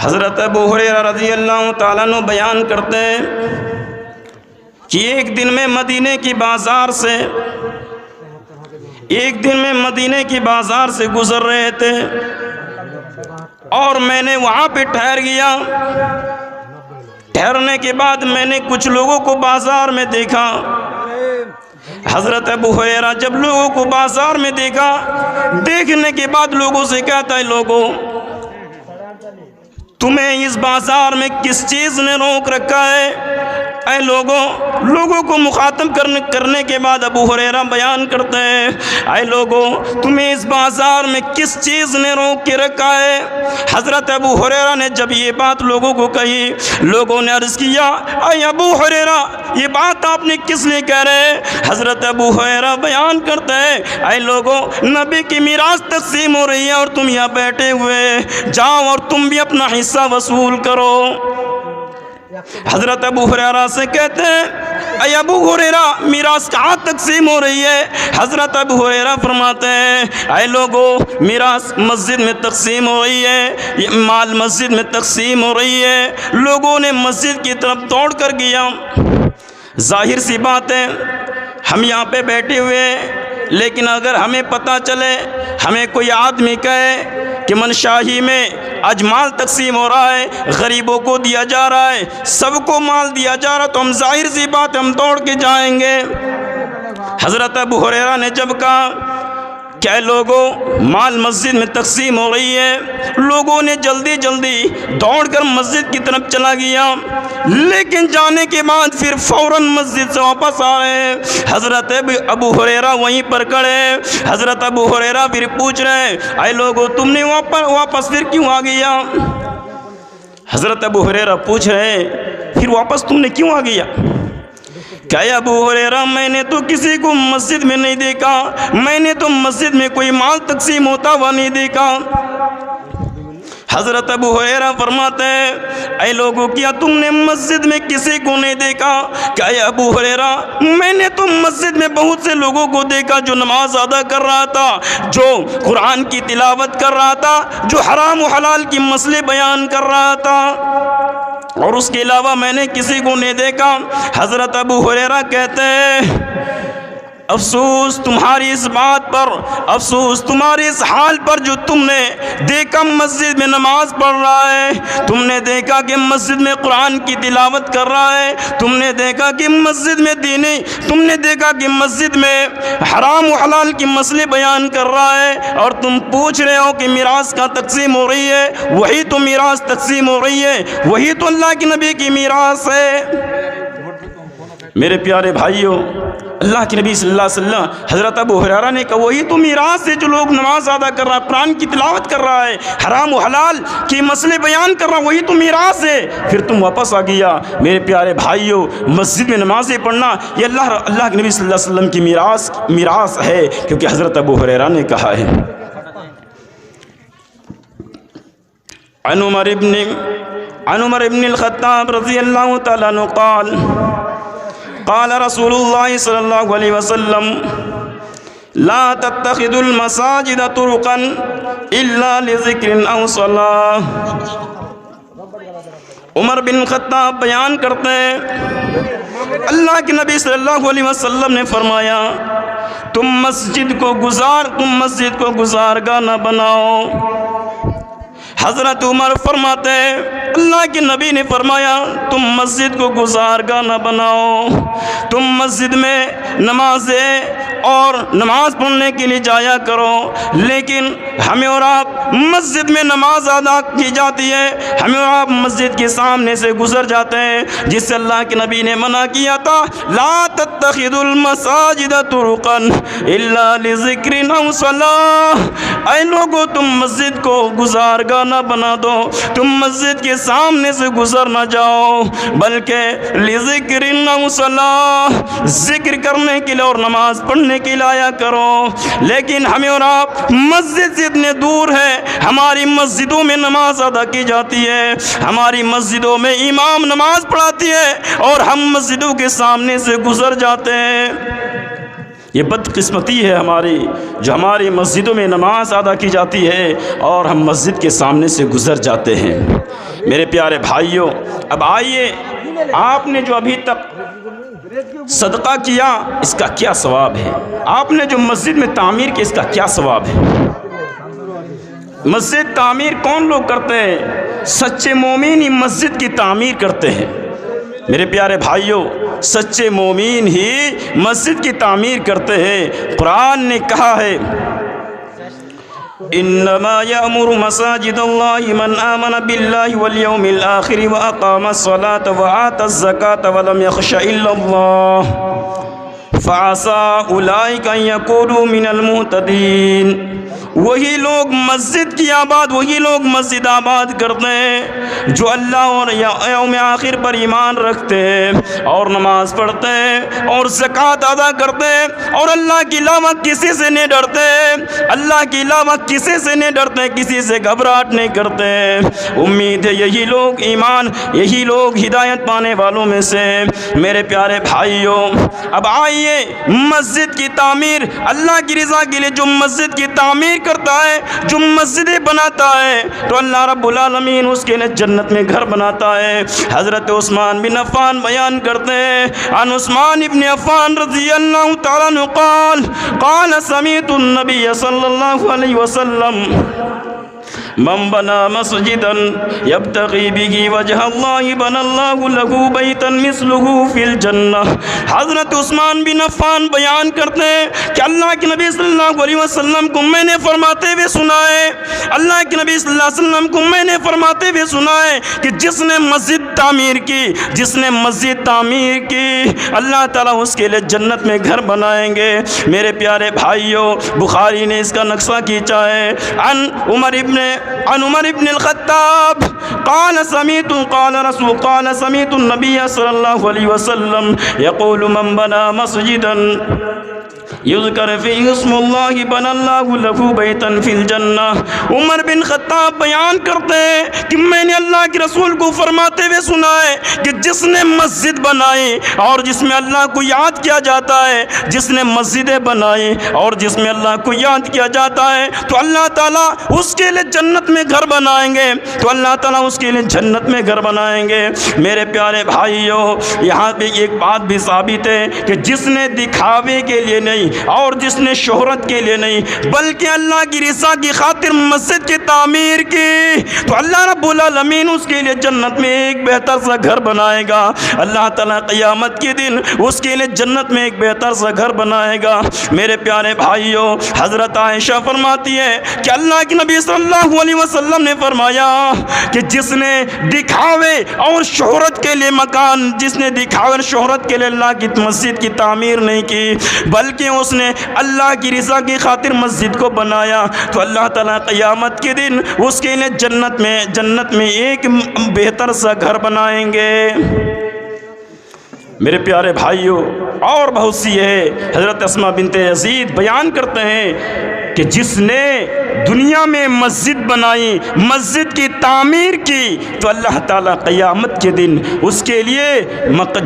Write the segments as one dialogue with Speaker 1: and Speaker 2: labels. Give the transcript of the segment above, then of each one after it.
Speaker 1: حضرت ابو ہریرہ رضی اللہ تعالیٰ عنہ بیان کرتے ہیں کہ ایک دن میں مدینے کی بازار سے گزر رہے تھے اور میں نے وہاں پہ ٹھہر گیا۔ ٹھہرنے کے بعد میں نے کچھ لوگوں کو بازار میں دیکھا۔ حضرت ابو ہریرہ جب لوگوں کو بازار میں دیکھا، دیکھنے کے بعد لوگوں سے کہتا ہے، لوگوں تمہیں اس بازار میں کس چیز نے روک رکھا ہے؟ اے لوگوں کو مخاطب کرنے کے بعد ابو ہریرہ بیان کرتے ہیں، اے لوگوں تمہیں اس بازار میں کس چیز نے روک کے رکھا ہے؟ حضرت ابو ہریرہ نے جب یہ بات لوگوں کو کہی، لوگوں نے عرض کیا، اے ابو ہریرہ یہ بات آپ نے کس لیے کہہ رہے؟ حضرت ابو ہریرہ بیان کرتے ہیں، اے لوگوں نبی کی میراث تقسیم ہو رہی ہے اور تم یہاں بیٹھے ہوئے، جاؤ اور تم بھی اپنا حصہ وصول کرو۔ حضرت ابو ہریرہ سے کہتے ہیں، اے ابو ہریرہ میراث کہاں تقسیم ہو رہی ہے؟ حضرت ابو ہریرہ فرماتے ہیں، اے لوگوں میراث مسجد میں تقسیم ہو رہی ہے، مال مسجد میں تقسیم ہو رہی ہے۔ لوگوں نے مسجد کی طرف دوڑ کر گیا۔ ظاہر سی بات ہے ہم یہاں پہ بیٹھے ہوئے، لیکن اگر ہمیں پتہ چلے، ہمیں کوئی آدمی کہے کہ منشاہی میں آج مال تقسیم ہو رہا ہے، غریبوں کو دیا جا رہا ہے، سب کو مال دیا جا رہا ہے، تو ہم ظاہر سی بات ہم دوڑ کے جائیں گے۔ حضرت ابو ہریرہ نے جب کہا کہ اے لوگوں مال مسجد میں تقسیم ہو رہی ہے، لوگوں نے جلدی دوڑ کر مسجد کی طرف چلا گیا، لیکن جانے کے بعد پھر فوراً مسجد سے واپس آ رہے ہیں۔ حضرت ابو ہریرہ وہیں پر کھڑے۔ حضرت ابو ہریرہ پھر پوچھ رہے ہیں، اے لوگوں تم نے واپس پھر کیوں آ گیا؟ حضرت ابو ہریرہ پوچھ رہے ہیں، پھر واپس تم نے کیوں آ گیا؟ کہ ابو ہریرہ میں نے تو کسی کو مسجد میں نہیں دیکھا، میں نے تو مسجد میں کوئی مال تقسیم ہوتا ہوا نہیں دیکھا۔ حضرت ابو ہریرہ فرماتے ہیں، اے لوگوں کیا تم نے مسجد میں کسی کو نہیں دیکھا؟ کہ ابو ہریرہ میں نے تو مسجد میں بہت سے لوگوں کو دیکھا جو نماز ادا کر رہا تھا، جو قرآن کی تلاوت کر رہا تھا، جو حرام و حلال کی مسئلے بیان کر رہا تھا، اور اس کے علاوہ میں نے کسی کو نہیں دیکھا۔ حضرت ابو ہریرہ کہتے ہیں، افسوس تمہاری اس بات پر، افسوس تمہاری اس حال پر جو تم نے دیکھا مسجد میں نماز پڑھ رہا ہے، تم نے دیکھا کہ مسجد میں قرآن کی تلاوت کر رہا ہے، تم نے دیکھا کہ مسجد میں تم نے دیکھا کہ مسجد میں حرام و حلال کی مسئلے بیان کر رہا ہے، اور تم پوچھ رہے ہو کہ میراث کا تقسیم ہو رہی ہے۔ وہی تو میراث تقسیم ہو رہی ہے، وہی تو اللہ کے نبی کی میراث ہے۔ میرے پیارے بھائیوں، اللہ کے نبی صلی اللہ علیہ وسلم حضرت ابو ہریرہ نے کہا وہی تو میراث ہے، جو لوگ نماز ادا کر رہا ہے، قرآن کی تلاوت کر رہا ہے، حرام و حلال کے مسئلے بیان کر رہا ہے، وہی تو میراث ہے۔ پھر تم واپس آ گیا۔ میرے پیارے بھائیوں، مسجد میں نمازیں پڑھنا یہ اللہ کے نبی صلی اللہ علیہ وسلم کی میراث ہے، کیونکہ حضرت ابو ہریرہ نے کہا ہے۔ عن عمر ابن الخطاب رضی اللہ تعالیٰ عنہ قال رسول اللہ صلی اللہ علیہ وسلم لا تتخذوا المساجد طرقا الا لذکر او صلاۃ۔ عمر بن خطاب بیان کرتے ہیں، اللہ کے نبی صلی اللہ علیہ وسلم نے فرمایا تم مسجد کو گزارگاہ نہ بناؤ۔ حضرت عمر فرماتے ہیں، اللہ کے نبی نے فرمایا تم مسجد کو گزارگاہ نہ بناؤ، تم مسجد میں نماز پڑھنے کے لیے جایا کرو، لیکن ہمیں اور آپ مسجد میں نماز ادا کی جاتی ہے، ہمیں اور آپ مسجد کے سامنے سے گزر جاتے ہیں، جس سے اللہ کے نبی نے منع کیا تھا، لا تتخذوا المساجد طرقا الا لذکر او صلاۃ۔ اے لوگوں تم مسجد کو گزارگاہ نہ بنا دو، تم مسجد کے سامنے سے گزر نہ جاؤ، بلکہ لذکر او صلاۃ، ذکر کرنے کے لیے اور نماز پڑھنے کے لیے آیا کرو۔ لیکن ہمیں اور آپ مسجد سے اتنے دور ہے، ہماری مسجدوں میں نماز ادا کی جاتی ہے، ہماری مسجدوں میں امام نماز پڑھاتی ہے اور ہم مسجدوں کے سامنے سے گزر جاتے ہیں۔ یہ بدقسمتی ہے ہماری، جو ہماری مسجدوں میں نماز ادا کی جاتی ہے اور ہم مسجد کے سامنے سے گزر جاتے ہیں۔ میرے پیارے بھائیوں، اب آئیے، آپ نے جو ابھی تک صدقہ کیا اس کا کیا ثواب ہے؟ آپ نے جو مسجد میں تعمیر کی اس کا کیا ثواب ہے؟ مسجد تعمیر کون لوگ کرتے ہیں؟ سچے مومن ہی مسجد کی تعمیر کرتے ہیں۔ میرے پیارے بھائیوں، سچے مومن ہی مسجد کی تعمیر کرتے ہیں۔ قرآن نے کہا ہے انما یأمر مساجد اللہ من آمن باللہ والیوم الآخر واقام الصلاة وآتى الزکاة ولم یخش الا اللہ فعسى اولئک ان یکونوا من المہتدین۔ وہی لوگ مسجد کی آباد، وہی لوگ مسجد آباد کرتے ہیں جو اللہ اور یوم آخر پر ایمان رکھتے ہیں اور نماز پڑھتے ہیں اور زکوٰۃ ادا کرتے ہیں اور اللہ کے علاوہ کسی سے نہیں ڈرتے، اللہ کے علاوہ کسی سے نہیں ڈرتے، کسی سے گھبراہٹ نہیں کرتے۔ امید ہے یہی لوگ ایمان، یہی لوگ ہدایت پانے والوں میں سے۔ میرے پیارے بھائیوں، اب آئیے، مسجد کی تعمیر اللہ کی رضا کے لیے جو مسجد کی تعمیر کرتا ہے، جو مسجدیں بناتا ہے، تو اللہ رب العالمین اس کے لیے جنت میں گھر بناتا ہے۔ حضرت عثمان بن عفان بیان کرتے ہیں، عن عثمان بن عفان رضی اللہ تعالیٰ عنہ قال قال سمعت النبی صلی اللہ علیہ وسلم من بنا مسجدا یبتغی بہ وجہ اللہ بنى اللہ لہ بیتا مثلہ فی الجنہ۔ حضرت عثمان بن عفان بیان کرتے ہیں کہ اللہ کے نبی صلی اللہ علیہ وسلم کو میں نے فرماتے ہوئے سنا ہے، اللہ کے نبی صلی اللہ علیہ وسلم کو میں نے فرماتے ہوئے سنا ہے کہ جس نے مسجد تعمیر کی، جس نے مسجد تعمیر کی، اللہ تعالیٰ اس کے لیے جنت میں گھر بنائیں گے۔ میرے پیارے بھائیوں، بخاری نے اس کا نقشہ کھینچا ہے۔ عن عمر ابن الخطاب قال سمعت النبي صلى الله عليه وسلم يقول من بنى مسجدا یذکر فیہ اسم اللہ بنى اللہ لہ بیتا فی الجنہ۔ عمر بن خطاب بیان کرتے ہیں کہ میں نے اللہ کے رسول کو فرماتے ہوئے سنا ہے کہ جس نے مسجد بنائی اور جس میں اللہ کو یاد کیا جاتا ہے، جس نے مسجدیں بنائی اور جس میں اللہ کو یاد کیا جاتا ہے، تو اللہ تعالیٰ اس کے لیے جنت میں گھر بنائیں گے، تو اللہ تعالیٰ اس کے لیے جنت میں گھر بنائیں گے۔ میرے پیارے بھائیوں، یہاں پہ ایک بات بھی ثابت ہے کہ جس نے دکھاوے کے لیے نہیں اور جس نے شہرت کے لیے نہیں بلکہ اللہ کی رضا کی خاطر مسجد کی تعمیر کی، تو اللہ رب العالمین اس کے لیے جنت میں ایک بہتر سا گھر بنائے گا۔ اللہ تعالیٰ قیامت کے دن اس کے لیے جنت میں ایک بہتر سا گھر بنائے گا۔ میرے پیارے بھائیوں، حضرت عائشہ فرماتی ہے کہ اللہ کے نبی صلی اللہ علیہ وسلم نے فرمایا کہ جس نے دکھاوے اور شہرت کے لیے مکان، جس نے دکھاوے اور شہرت کے لیے اللہ کی مسجد کی تعمیر نہیں کی بلکہ اس نے اللہ کی رضا کی خاطر مسجد کو بنایا، تو اللہ تعالیٰ قیامت کے دن اس کے لیے جنت میں ایک بہتر سا گھر بنائیں گے۔ میرے پیارے بھائیوں، اور بہت سی ہے۔ حضرت اسماء بنت یزید بیان کرتے ہیں کہ جس نے دنیا میں مسجد بنائی، مسجد کی تعمیر کی، تو اللہ تعالیٰ قیامت کے دن اس کے لیے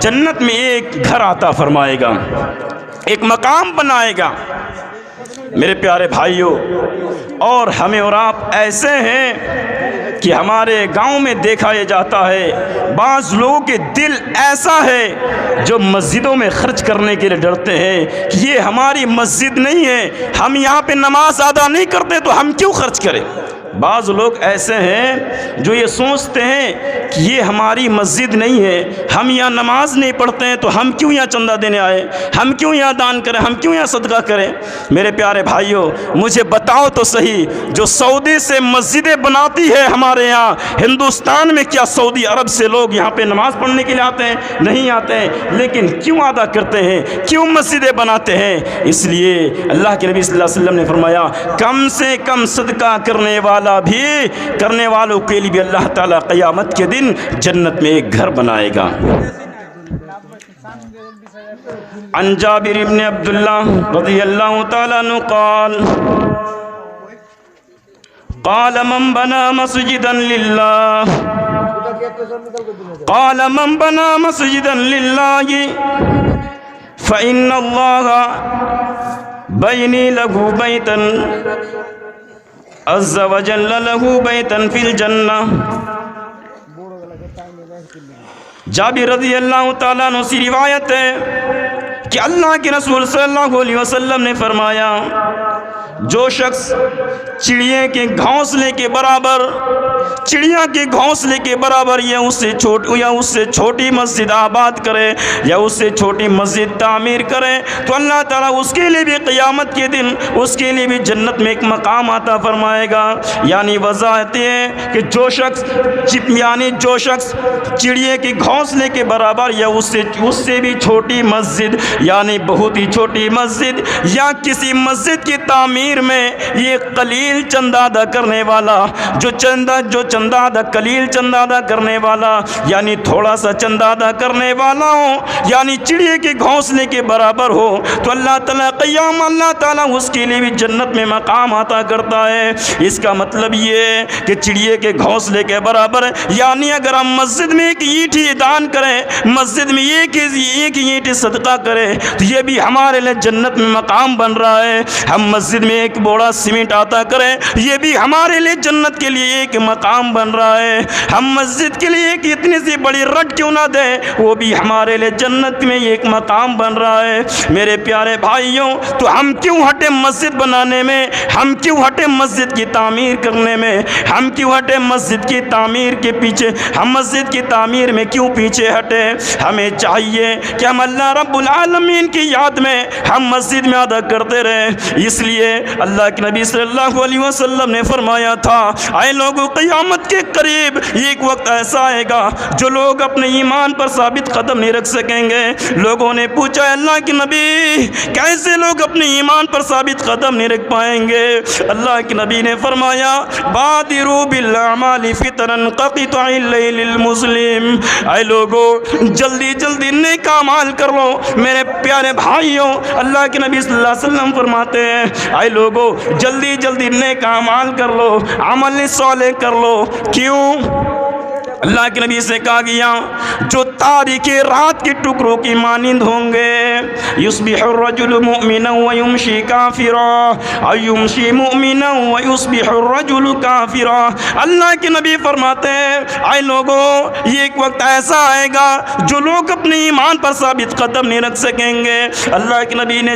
Speaker 1: جنت میں ایک گھر عطا فرمائے گا، ایک مقام بنائے گا۔ میرے پیارے بھائیوں، اور ہمیں اور آپ ایسے ہیں کہ ہمارے گاؤں میں دیکھا یہ جاتا ہے بعض لوگوں کے دل ایسا ہے جو مسجدوں میں خرچ کرنے کے لیے ڈرتے ہیں کہ یہ ہماری مسجد نہیں ہے، ہم یہاں پہ نماز ادا نہیں کرتے تو ہم کیوں خرچ کریں۔ بعض لوگ ایسے ہیں جو یہ سوچتے ہیں کہ یہ ہماری مسجد نہیں ہے، ہم یہاں نماز نہیں پڑھتے ہیں تو ہم کیوں یہاں چندہ دینے آئے، ہم کیوں یہاں دان کریں، ہم کیوں یہاں صدقہ کریں۔ میرے پیارے بھائیوں، مجھے بتاؤ تو صحیح، جو سعودی سے مسجدیں بناتی ہے ہمارے یہاں ہندوستان میں، کیا سعودی عرب سے لوگ یہاں پہ نماز پڑھنے کے لیے آتے ہیں؟ نہیں آتے ہیں، لیکن کیوں ادا کرتے ہیں، کیوں مسجدیں بناتے ہیں؟ اس لیے اللہ کے نبی صلی اللہ علیہ وسلم نے فرمایا کم سے کم صدقہ کرنے والوں کے لیے بھی اللہ تعالیٰ قیامت کے دن جنت میں ایک گھر بنائے گا۔ عن جابر بن عبداللہ رضی اللہ تعالیٰ عنہ قال من بنا مسجدا للہ فإن اللہ بینی لہ بیتا عز وجل له بیتا فی الجنہ جابر رضی اللہ تعالیٰ عنہ سے روایت ہے کہ اللہ کے رسول صلی اللہ علیہ وسلم نے فرمایا جو شخص چڑیا کے گھونسلے کے برابر یا اس سے چھوٹی مسجد آباد کرے یا اس سے چھوٹی مسجد تعمیر کرے تو اللہ تعالیٰ اس کے لیے بھی قیامت کے دن اس کے لیے بھی جنت میں ایک مقام عطا فرمائے گا۔ یعنی وضاحت یہ ہے کہ جو شخص چڑیا کے گھونسلے کے برابر یا اس سے بھی چھوٹی مسجد یعنی بہت ہی چھوٹی مسجد یا کسی مسجد کی تعمیر میں یہ قلیل چندہ ادا کرنے والا قلیل چندہ ادا کرنے والا یعنی تھوڑا سا چندہ ادا کرنے والا ہو یعنی چڑیا کے گھونسلے کے برابر ہو تو اللہ تعالیٰ اس کے لیے بھی جنت میں مقام عطا کرتا ہے۔ اس کا مطلب یہ ہے کہ چڑیا کے گھونسلے کے برابر یعنی اگر ہم مسجد میں ایک اینٹ دان کریں، مسجد میں ایک اینٹ صدقہ کریں تو یہ بھی ہمارے لیے جنت میں مقام بن رہا ہے۔ ہم مسجد میں ایک بوڑا سیمنٹ عطا کریں یہ بھی ہمارے لیے جنت کے لیے ایک مقام بن رہا ہے۔ ہم مسجد کے لیے ایک اتنی سی بڑی رٹ کیوں نہ دیں وہ بھی ہمارے لیے جنت میں ایک مقام بن رہا ہے۔ میرے پیارے بھائیوں، تو ہم کیوں ہٹے مسجد بنانے میں، ہم کیوں ہٹے مسجد کی تعمیر کرنے میں، ہم کیوں ہٹے مسجد کی تعمیر کے پیچھے، ہم مسجد کی تعمیر میں کیوں پیچھے ہٹے؟ ہمیں چاہیے کہ ہم اللہ رب العالمین کی یاد میں ہم مسجد میں ادا کرتے رہیں۔ اس لیے اللہ کے نبی صلی اللہ علیہ وسلم نے فرمایا تھا اے لوگوں، قیامت کے قریب ایک وقت ایسا آئے گا جو لوگ اپنے ایمان پر ثابت قدم نہیں رکھ سکیں گے۔ لوگوں نے پوچھا اللہ کے نبی کیسے لوگ اپنے ایمان پر ثابت قدم نہیں رکھ پائیں گے؟ اللہ کے نبی نے فرمایا بادروا بالاعمال فترا كقطع الليل المظلم، اے لوگوں جلدی جلدی نیک اعمال کر لو۔ میرے پیارے بھائیوں، اللہ کے نبی صلی اللہ علیہ وسلم فرماتے ہیں اے لوگوں جلدی جلدی نیک اعمال کر لو، عمل صالح کر لو۔ کیوں؟ اللہ کے نبی سے کہا گیا جو تاریک رات کے ٹکڑوں کی مانند ہوں گے، یصبح الرجل مؤمنا ویمشی کافرا او یمشی مؤمنا ویصبح الرجل کافرا۔ اللہ کے نبی فرماتے ہیں اے لوگوں یہ ایک وقت ایسا آئے گا جو لوگ اپنے ایمان پر ثابت قدم نہیں رکھ سکیں گے۔ اللہ کے نبی نے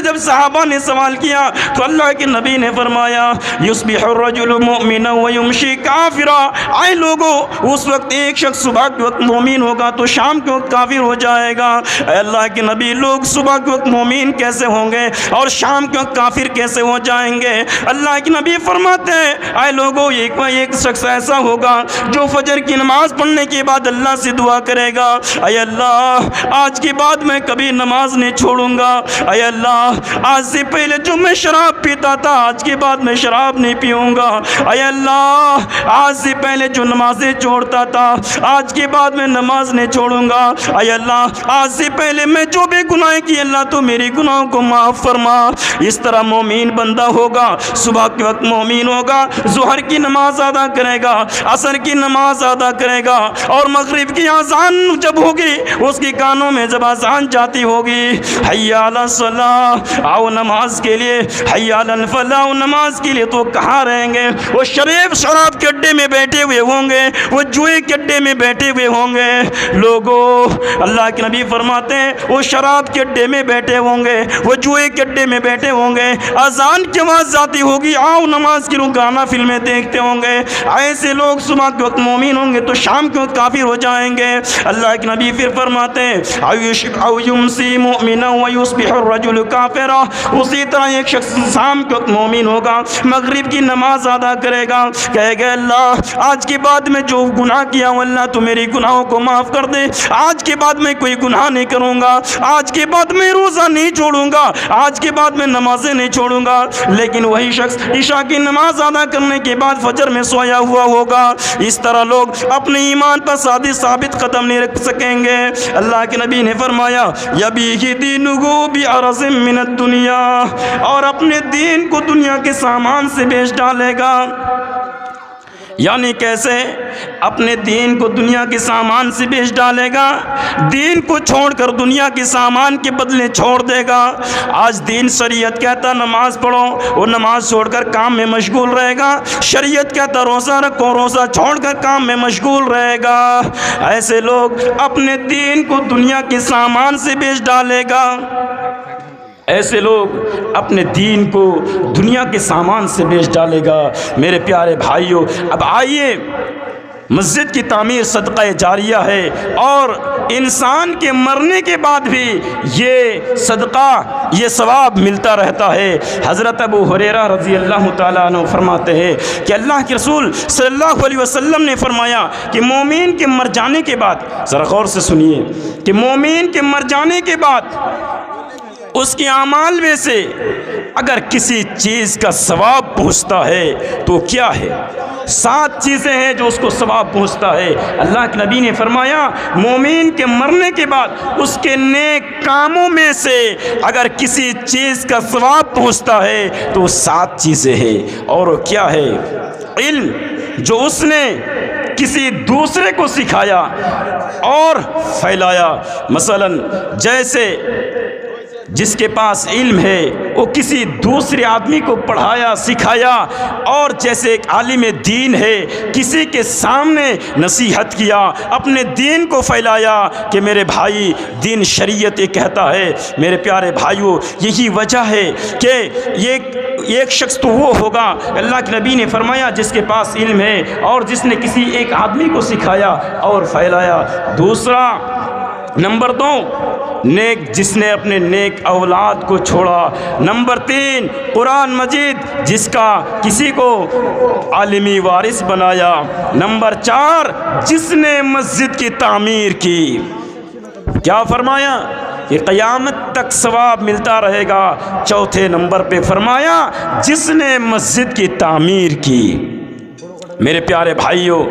Speaker 1: جب صحابہ نے سوال کیا تو اللہ کے نبی نے فرمایا یصبح الرجل مؤمنا ویمشی کافرا، اے لوگوں اس وقت ایک شخص صبح کے وقت مومن ہوگا تو شام کے وقت کافر ہو جائے گا۔ اے اللہ کے نبی لوگ صبح کے وقت مومن کیسے ہوں گے اور شام کے وقت کافر کیسے ہو جائیں گے؟ اللہ کے نبی فرماتے ہیں اے لوگوں ایک شخص ایسا ہوگا جو فجر کی نماز پڑھنے کے بعد اللہ سے دعا کرے گا اے اللہ آج کے بعد میں کبھی نماز نہیں چھوڑوں گا، اے اللہ آج سے پہلے جو میں شراب پیتا تھا آج کے بعد میں شراب نہیں پیوں گا، اے اللہ آج سے پہلے جو نمازیں چھوڑتا تھا آج کے بعد میں نماز نہیں چھوڑوں گا، اے اللہ آج سے پہلے میں جو بھی گناہ کی اللہ تو میری گناہوں کو معاف فرما۔ اس طرح مومن بندہ ہوگا، صبح کے وقت مومن ہوگا، ظہر کی نماز ادا کرے گا، عصر کی نماز ادا کرے گا اور مغرب کی اذان جب ہوگی اس کے کانوں میں جب اذان جاتی ہوگی حی علی الصلاۃ آؤ نماز کے لیے، حی علی الفلاح نماز کے لیے، تو کہاں رہیں گے؟ وہ شراب کے اڈے میں بیٹھے ہوئے ہوں گے، وہ جوئے کے اڈے میں بیٹھے ہوئے ہوں گے۔ لوگوں اللہ کے نبی فرماتے ہیں وہ شراب کے اڈے میں بیٹھے ہوں گے، وہ جوئے کے اڈے میں بیٹھے ہوں گے، اذان کی آواز آتی ہوگی آؤ نماز کے لوگ گانا فلمیں دیکھتے ہوں گے۔ ایسے لوگ صبح کے وقت مومن ہوں گے تو شام کے وقت کافر ہو جائیں گے۔ اللہ کے نبی پھر فرماتے ہیں او یمسی مؤمنا ویصبح الرجل کافرا، اسی طرح ایک شخص شام کے وقت مومن ہوگا، مغرب کی نماز ادا کرے گا، کہے گا اللہ آج کے بعد میں جو گناہ کیا ہوں اللہ تو میری گناہوں کو معاف کر دے، آج کے بعد میں کوئی گناہ نہیں کروں گا، آج کے بعد میں روزہ نہیں چھوڑوں گا، آج کے بعد میں نمازیں نہیں چھوڑوں گا۔ لیکن وہی شخص عشاء کی نماز ادا کرنے کے بعد فجر میں سویا ہوا ہوگا۔ اس طرح لوگ اپنے ایمان پر ثابت قدم نہیں رکھ سکیں گے۔ اللہ کے نبی نے فرمایا یبیہ دینہ بعرض من الدنیا، اور اپنے دین کو دنیا کے سامان سے بیچ ڈالے گا۔ یعنی کیسے؟ اپنے دین کو دنیا کے سامان سے بیچ ڈالے گا، دین کو چھوڑ کر دنیا کے سامان کے بدلے چھوڑ دے گا۔ آج دین شریعت کہتا نماز پڑھو، وہ نماز چھوڑ کر کام میں مشغول رہے گا۔ شریعت کہتا روزہ رکھو، روزہ چھوڑ کر کام میں مشغول رہے گا۔ ایسے لوگ اپنے دین کو دنیا کے سامان سے بیچ ڈالے گا، ایسے لوگ اپنے دین کو دنیا کے سامان سے بیچ ڈالے گا۔ میرے پیارے بھائیوں، اب آئیے، مسجد کی تعمیر صدقہ جاریہ ہے، اور انسان کے مرنے کے بعد بھی یہ صدقہ، یہ ثواب ملتا رہتا ہے۔ حضرت ابو ہریرہ رضی اللہ تعالیٰ عنہ فرماتے ہیں کہ اللہ کے رسول صلی اللہ علیہ وسلم نے فرمایا کہ مومن کے مر جانے کے بعد، ذرا غور سے سنیے، کہ مومن کے مر جانے کے بعد اس کے اعمال میں سے اگر کسی چیز کا ثواب پہنچتا ہے تو کیا ہے؟ 7 چیزیں ہیں جو اس کو ثواب پہنچتا ہے۔ اللہ کے نبی نے فرمایا مومن کے مرنے کے بعد اس کے نیک کاموں میں سے اگر کسی چیز کا ثواب پہنچتا ہے تو 7 چیزیں ہیں، اور وہ کیا ہے؟ علم جو اس نے کسی دوسرے کو سکھایا اور پھیلایا، مثلا جیسے جس کے پاس علم ہے وہ کسی دوسرے آدمی کو پڑھایا سکھایا، اور جیسے ایک عالم دین ہے کسی کے سامنے نصیحت کیا، اپنے دین کو پھیلایا کہ میرے بھائی دین شریعت یہ کہتا ہے۔ میرے پیارے بھائیوں، یہی وجہ ہے کہ ایک شخص تو وہ ہوگا، اللہ کے نبی نے فرمایا جس کے پاس علم ہے اور جس نے کسی ایک آدمی کو سکھایا اور پھیلایا۔ دوسرا، نمبر 2، نیک جس نے اپنے نیک اولاد کو چھوڑا۔ نمبر 3، قرآن مجید جس کا کسی کو عالمی وارث بنایا۔ نمبر 4، جس نے مسجد کی تعمیر کی۔ کیا فرمایا؟ کہ قیامت تک ثواب ملتا رہے گا۔ چوتھے نمبر پہ فرمایا جس نے مسجد کی تعمیر کی۔ میرے پیارے بھائیوں،